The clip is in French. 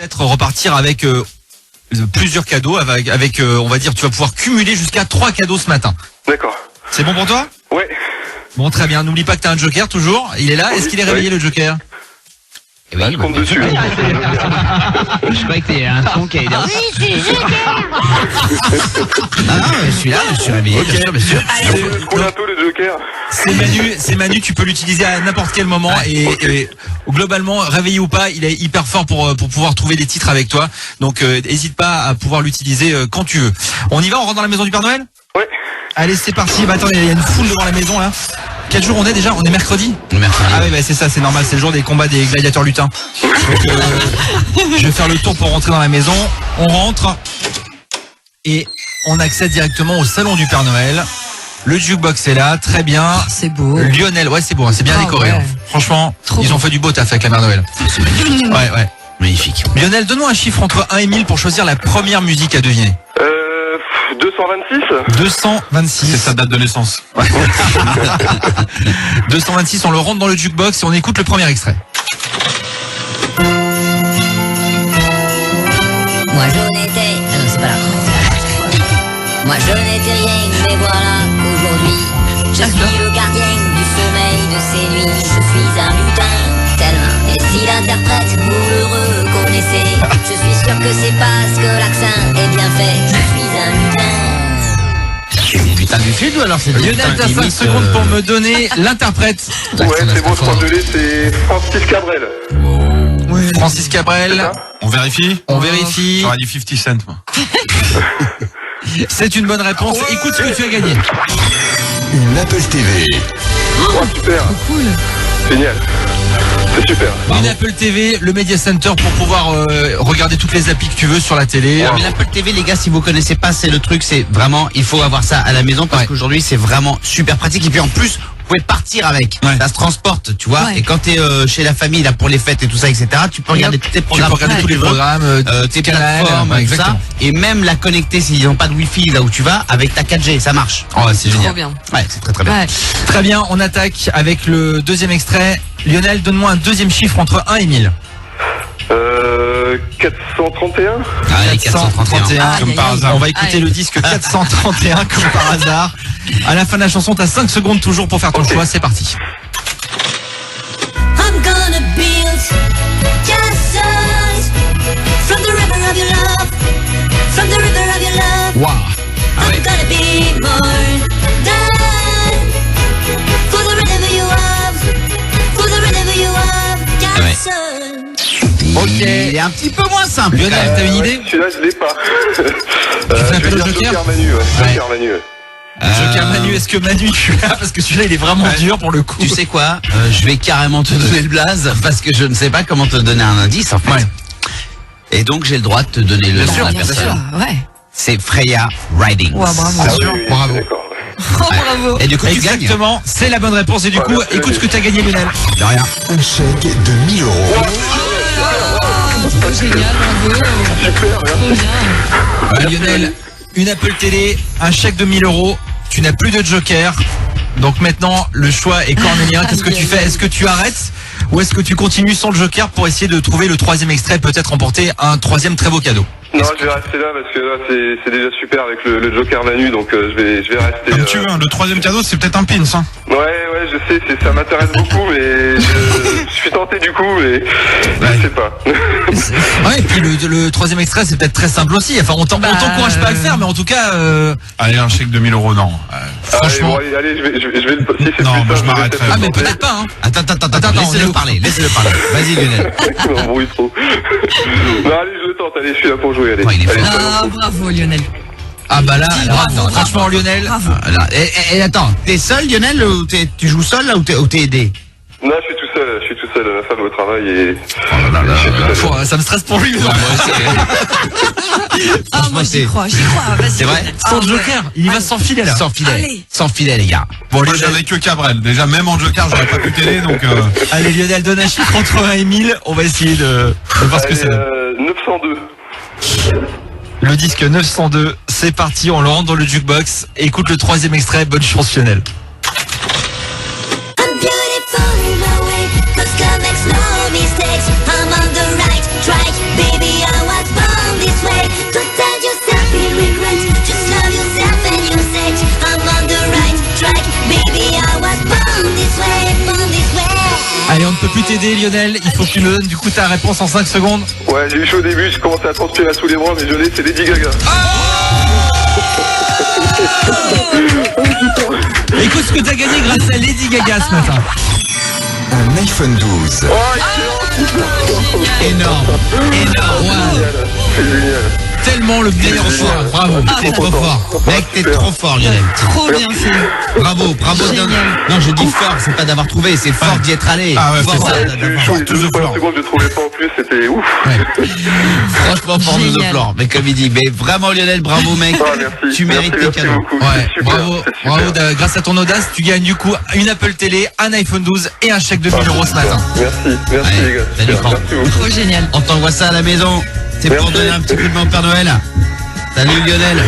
Peut-être repartir avec plusieurs cadeaux, avec on va dire, tu vas pouvoir cumuler jusqu'à 3 cadeaux ce matin. D'accord. C'est bon pour toi? Ouais. Bon, très bien. N'oublie pas que tu as un joker toujours. Il est là. Oui, Est-ce qu'il est réveillé le joker? Je compte dessus. Je croyais que t'es un son qui allait dire. Je suis là, je suis réveillé. Bien sûr, bien sûr. Je roule un peu le joker. C'est Manu, tu peux l'utiliser à n'importe quel moment et globalement, réveillé ou pas, il est hyper fort pour pouvoir trouver des titres avec toi. Donc n'hésite pas à pouvoir l'utiliser quand tu veux. On y va, on rentre dans la maison du Père Noël? Ouais. Allez, c'est parti. Bah attends, il y a une foule devant la maison là. Quel jour on est déjà? On est mercredi? Mercredi. Ah oui, bah c'est ça, c'est normal, c'est le jour des combats des gladiateurs lutins. Donc, je vais faire le tour pour rentrer dans la maison. On rentre et on accède directement au salon du Père Noël. Le jukebox est là, très bien. C'est beau. Lionel, ouais c'est beau, hein, c'est bien décoré. Ouais. Hein. Franchement, Trop ils beau. ont fait du beau taf avec la Mère Noël. Ouais. Magnifique. Lionel, donne-nous un chiffre entre 1 et 1000 pour choisir la première musique à deviner. 226. 226. C'est sa date de naissance. 226, on le rentre dans le jukebox et on écoute le premier extrait. Moi je n'étais... Ah non, c'est pas là. Moi je n'étais rien, mais voilà qu'aujourd'hui je suis le gardien du sommeil de ces nuits. Je suis un lutin, tel un. Et si l'interprète vous le reconnaissez, je suis sûr que c'est parce que l'accent est bien fait. Je suis un lutin. C'est des lutins du sud ou alors c'est des Lionel, lutins t'as qui 5 imitent, secondes pour me donner l'interprète. Ouais, c'est bon, je crois que je l'ai, c'est Francis Cabrel. Francis Cabrel, On vérifie? on vérifie. J'aurais dit 50 Cent, moi. C'est une bonne réponse. Écoute ce que tu as gagné. Une Apple TV. Oh, super. Cool. Génial. C'est super. Une Apple TV, le Media Center pour pouvoir regarder toutes les applis que tu veux sur la télé. Mais l'Apple TV, les gars, si vous connaissez pas, c'est le truc, c'est vraiment, il faut avoir ça à la maison parce Ouais. qu'aujourd'hui, c'est vraiment super pratique. Et puis en plus, vous pouvez partir avec. Ouais. Ça se transporte, tu vois. Ouais. Et quand t'es chez la famille, là, pour les fêtes et tout ça, etc., tu peux regarder tous tes Tu peux programmes. regarder tous les programmes, tes canals, plateformes, ouais, tout ça. exactement. Et même la connecter s'ils n'ont pas de Wi-Fi là où tu vas, avec ta 4G, ça marche. Oh, c'est Trop génial. bien. Ouais, c'est très très bien. Ouais. Très bien, on attaque avec le deuxième extrait. Lionel, donne-moi un deuxième chiffre entre 1 et 1000. 431. Allez, 431. Aïe, Comme aïe, par aïe. hasard. On va écouter Allez. le disque 431 comme par hasard. À la fin de la chanson, t'as 5 secondes toujours pour faire ton choix. C'est parti. I'm gonna build castles from the river of your love, from the river of your love. Waouh. I'm gonna be more than for the river you love, for the river you love, castles. Ok. Il est un petit peu moins simple. quand Lionel, même. t'as une idée? Celui-là, je l'ai pas. fais appel je vais au dire Joker Joker Manu, ouais. Joker Manu, ouais. Joker Manu, est-ce que Manu tu l'as? Parce que celui-là il est vraiment dur pour le coup. Tu sais quoi? Je vais carrément te donner le blaze parce que je ne sais pas comment te donner un indice en fait. Ouais. Et donc j'ai le droit de te donner le nom de la Bien sûr. personne. Ouais. C'est Freya Ridings. Ouais, bravo. Ah oui, oui, bravo. D'accord. Oh, bravo. Et du coup tu gagnes. Exactement, c'est la bonne réponse et du coup, merci. écoute ce que t'as gagné Lionel. De rien. Un chèque de 1000 €. Trop génial, bravo. Super, merci. Trop bien. Lionel, une Apple Télé, un chèque de 1000 €. Tu n'as plus de joker. Donc maintenant, le choix est cornélien. Qu'est-ce que tu fais? Est-ce que tu arrêtes ou est-ce que tu continues sans le joker pour essayer de trouver le troisième extrait, peut-être remporter un troisième très beau cadeau? Non, je vais rester là parce que là, c'est déjà super avec le Joker Manu, donc je vais rester. Comme tu veux, hein. Le troisième cadeau, c'est peut-être un pins, hein. Ouais, je sais, ça m'intéresse beaucoup, mais je suis tenté du coup, mais je sais pas. Ouais, et puis le troisième extrait, c'est peut-être très simple aussi. Enfin, on t'encourage pas à le faire, mais en tout cas, Allez, un chèque de 1000 €, non. franchement. Allez, je vais le. Si c'est Non, plus moi, je simple, m'arrêterai. vais Ah, mais tenter. peut-être pas, hein. Attends, laissez-le parler. Vas-y Lionel. Je m'embrouille trop. Non, allez, je le tente, allez, je suis là pour jouer, allez. Ouais, il est Allez, fort. soyons Ah, fous. bravo Lionel. Ah bah là, Bravo. franchement Lionel, Bravo. Voilà. Et attends, t'es seul Lionel ou tu joues seul là ou t'es aidé? Non, je suis tout seul, ma femme au travail et. ça me stresse pour lui. Ah, moi j'y crois, vas-y. C'est vrai Lionel. Sans Ah, ouais. joker, il y va sans filet là. Sans filet. Allez. Sans filet les gars. Bon, Moi, Lionel, j'avais que Cabrel. Déjà, même en joker, j'aurais pas pu t'aider, donc allez Lionel, donne un chiffre entre 1 et 1000. On va essayer de voir ce que Allez, ça donne. 902. Le disque 902, c'est parti, on le rentre dans le jukebox. Écoute le troisième extrait, bonne chance Lionel. I'm beautiful in my way, 'cause God makes no mistakes. I'm on the right track, baby. t'aider Lionel, il faut que tu nous donnes du coup ta réponse en 5 secondes. Ouais, j'ai eu chaud au début, je commençais à transpirer sous les bras, mais je l'ai, c'est Lady Gaga. Écoute ce que t'as gagné grâce à Lady Gaga ce matin. Un iPhone 12. Oh, excellent. Énorme. Énorme. Wow. C'est génial. Tellement le meilleur choix, bravo. T'es trop fort. Mec, t'es trop fort, Lionel. Trop bien fait. Bravo, bravo. Génial. Non, je dis fort, c'est pas d'avoir trouvé, c'est fort d'y être allé. Ah ouais, Fort, c'est ça. ça, J'ai eu chaud les Tous 2 aux premières fleurs. secondes, je trouvais pas en plus, c'était ouf. Franchement, fort de Génial. flanc. Mais comme il dit, mais vraiment Lionel, bravo mec. Ah, merci. Tu mérites Merci, tes cadeaux. beaucoup. Ouais, C'est super, bravo, c'est super. bravo. Grâce à ton audace, tu gagnes du coup une Apple Télé, un iPhone 12 et un chèque de 1000 euros ce matin. Merci, merci Ouais, les gars. salut, Super, Franck. merci beaucoup. Trop génial. On t'envoie ça à la maison. C'est pour Merci. donner un petit coup de main au Père Noël. Salut Lionel.